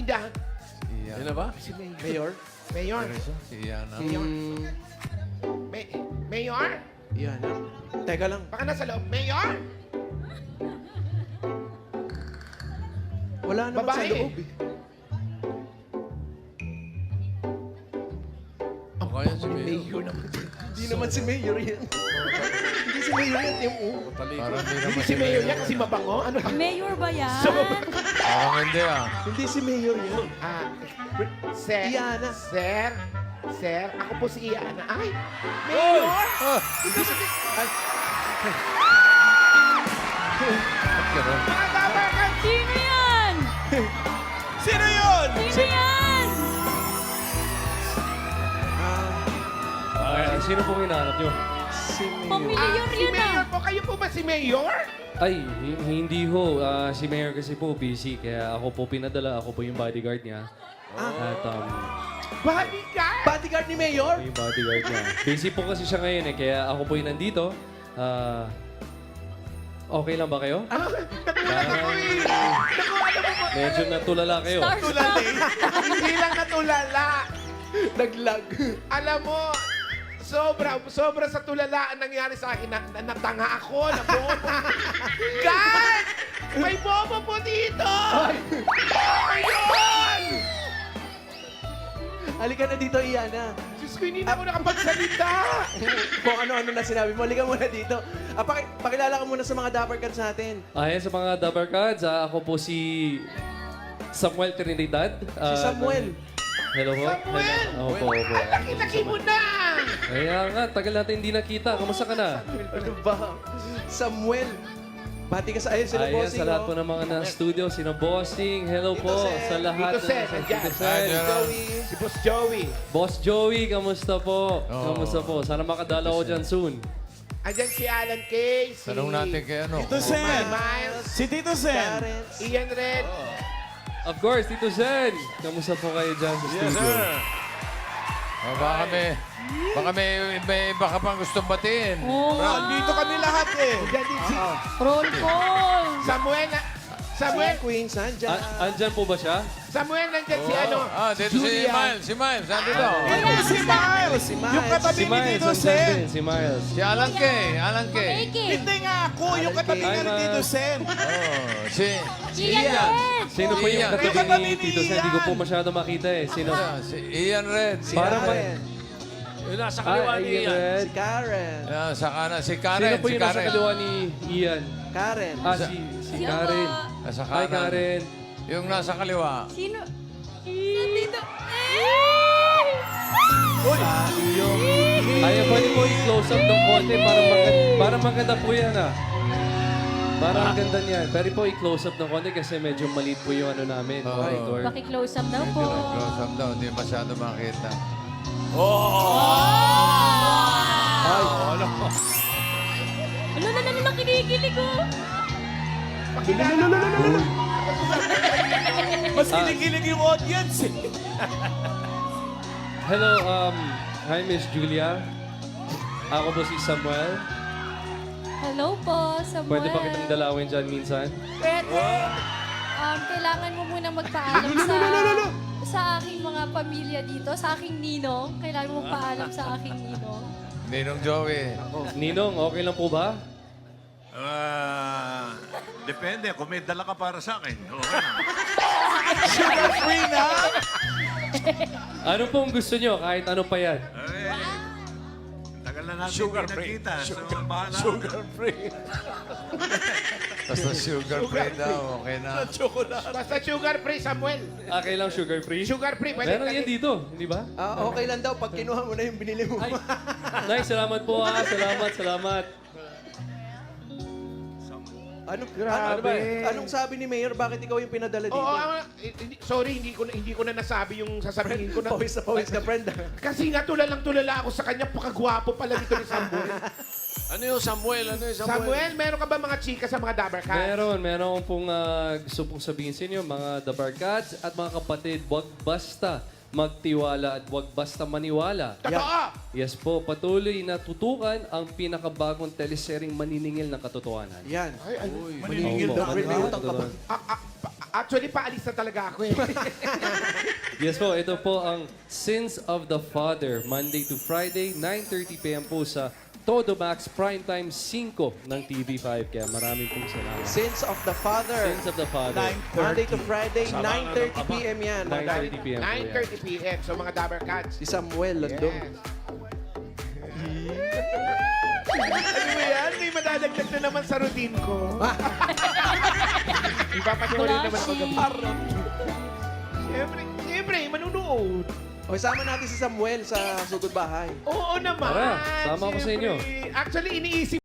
tindahan. Yan na ba? Si Mayor. Mayor? Mayor. Si Yana. Mayor. Mayor? Yan. Teka lang. Baka nasa loob. Mayor? Wala naman sa Babae. loob eh. Baka yan si Mayor. Mayor naman. Hindi naman si Mayor yan. Hindi si Mayor yan, Team U. Parang hindi Hindi naman si Mayor yan kasi mabango. Ano ba? Mayor ba yan? Parang hindi ah. Hindi si Mayor yan. Sir. Iana. Sir, ako po si Iana. Ay, Mayor! Hindi si... Ay, Ganun. Mga dabarkan! Sino yan? Sino yun? Sino yan? Sino pong hinahanap nyo? si Mayor. Pamilyar Si yun Mayor ah. po. Kayo po ba si Mayor? Ay, hindi ho. Si Mayor kasi po busy. Kaya ako po pinadala. Ako po yung bodyguard niya. At Bodyguard? Bodyguard ni Mayor? yung bodyguard niya. Busy po kasi siya ngayon eh. Kaya ako po yung nandito. Okay lang ba kayo? Nagulat ako eh. Naku, alam mo ba? Medyo natulala kayo. Tulala eh. Hindi lang natulala. Naglag. Alam mo, sobra sa tulala ang nangyari sa akin. Natanga ako, nabobo. God! May bobo po dito! Ayun! Halika na dito, Iana. Diyos ko, hindi na ako nakapagsalita. Kung ano-ano na sinabi mo, halika muna dito. Pakilala ka muna sa mga Dapper Cats natin. Ayan sa mga Dabber Cards. Ako po si Samuel Trinidad. Si Samuel. Hello po. Samuel! Opo, opo. Ang laki-laki mo na! Kaya nga, tagal natin hindi nakita. Kamusta ka na? Ano ba? Samuel. Bati ka sa ayun sila, Ayan, bossing. sa lahat oh. po ng mga na-studio, sino Bossing, hello Dito, po Sen. sa lahat. Dito, Sen. ng- Nandiyan. Dito, Sen. Nandiyan. Joey. Si Boss Joey. Boss Joey, kamusta po? Oo. Kamusta po? Sana makadala ko dyan soon. Andyan si Alan Kay, si Tanong natin kay ano. Tito Sen. Miles, Si Tito Sen. Karen. Ian Red. Of course, Tito Sen. Kamusta po kayo dyan sa studio? Baka may iba ka pang gustong batiin. Oo nga. Dito kami lahat eh. Andyan din si Roll call. Samuel. Samuel, Queen, Sandja. Andyan po ba siya? Samuel, nandyan si ano? Dito si Julia. Miles. Si Miles, nandito. Ito si Miles. Si Miles. Yung katabi Si ni Miles, Tito andyan Sen. din. Si Miles. Si Alan Kay. Alan Kay. Maiki. Hindi nga ako. Yung katabi Hi, nga ni Miles. Tito Sen. Si Ian Red. Sino po yung Ian. katabi Yung katabi ni ni Tito Sen? Hindi ko po Ian. masyado makita eh. Sino? si Ian Red. Parang Karen. Yung nasa kaliwa ni Ian. Si Karen. Sa kanan. Si Karen. Sino po Si yung nasa Karen. kaliwa ni Ian? Karen. Si Karen. Nasa Hi, kanan. Karen. Yung nasa kaliwa. Sino? Nandito. Ay, pwede po i-close up ng konti para maganda po yan ah. Parang ang ganda niyan. Pwede po i-close up ng konti kasi medyo maliit po yung ano namin. Oo. monitor. Paki-close up daw po. Close up daw. Hindi masyado makita. Ano, kinikilig ko. Pakilala mo. Mas kinikilig yung audience eh. Hello, hi Miss Julia. Ako po si Samuel. Hello po, Samuel. Pwede ba kitang dalawin dyan minsan? Pwede. Kailangan mo munang magpaalam sa aking mga pamilya dito, sa aking ninong. Kailangan mo paalam sa aking ninong. Ninong Joey. Ninong, okay lang po ba? Depende. Kung may dala ka para sa akin, okay na. Sugar free na. Ano pong gusto nyo? Kahit ano pa yan. Tagal na natin Sugar hindi free. nakita. So, bahala. Sugar free. Basta sugar free daw. Okay na. Basta sugar free, Samuel. Okay lang sugar free? Sugar free. Pwede Meron yan dito, di ba? Okay lang daw pag kinuha mo na yung binili mo. Ay, nice, salamat po ah. Salamat. Grabe. Anong sabi ni Mayor? Bakit ikaw yung pinadala dito? Oo, sorry, hindi ko na nasabi yung sasabihin ko na. Pawis ka, friend. Kasi nga tulalang-tulala ako sa kanya. Pakagwapo pala dito ni Samuel. Ano yung Samuel? Samuel, meron ka ba mga chika sa mga Dabber Cats? Meron pong gusto pong sabihin sa inyo, mga Dabar Cats at mga kapatid, wag basta magtiwala at wag basta maniwala. Totoo! Yes po, patuloy na tutukan ang pinakabagong teleseryeng maniningil ng katotohanan. Yan. Ay, Maniningil Opo, na. maniningil ng Nakalimutan ka ba? katotohanan. Actually, paalis na talaga ako eh. Yes po, ito po ang Sins of the Father. Monday to Friday, 9:30 p.m. po sa Todo Max Primetime 5 ng TV5. Kaya maraming pong salamat. Sins of the Father. Sins of the Father. Monday to Friday, 9:30 p.m. yan. 9:30 p.m. po yan. 9:30 p.m. So mga Dabber Cats. Si Samuel, London. Ano ba yan? May madadagdag na naman sa routine ko. Ipapatuloy naman ako gabi. Siyempre, manunood. O, isama natin si Samuel sa Sugod Bahay. Oo naman. Tara, sama ako sa inyo. Siyempre. Actually, iniisip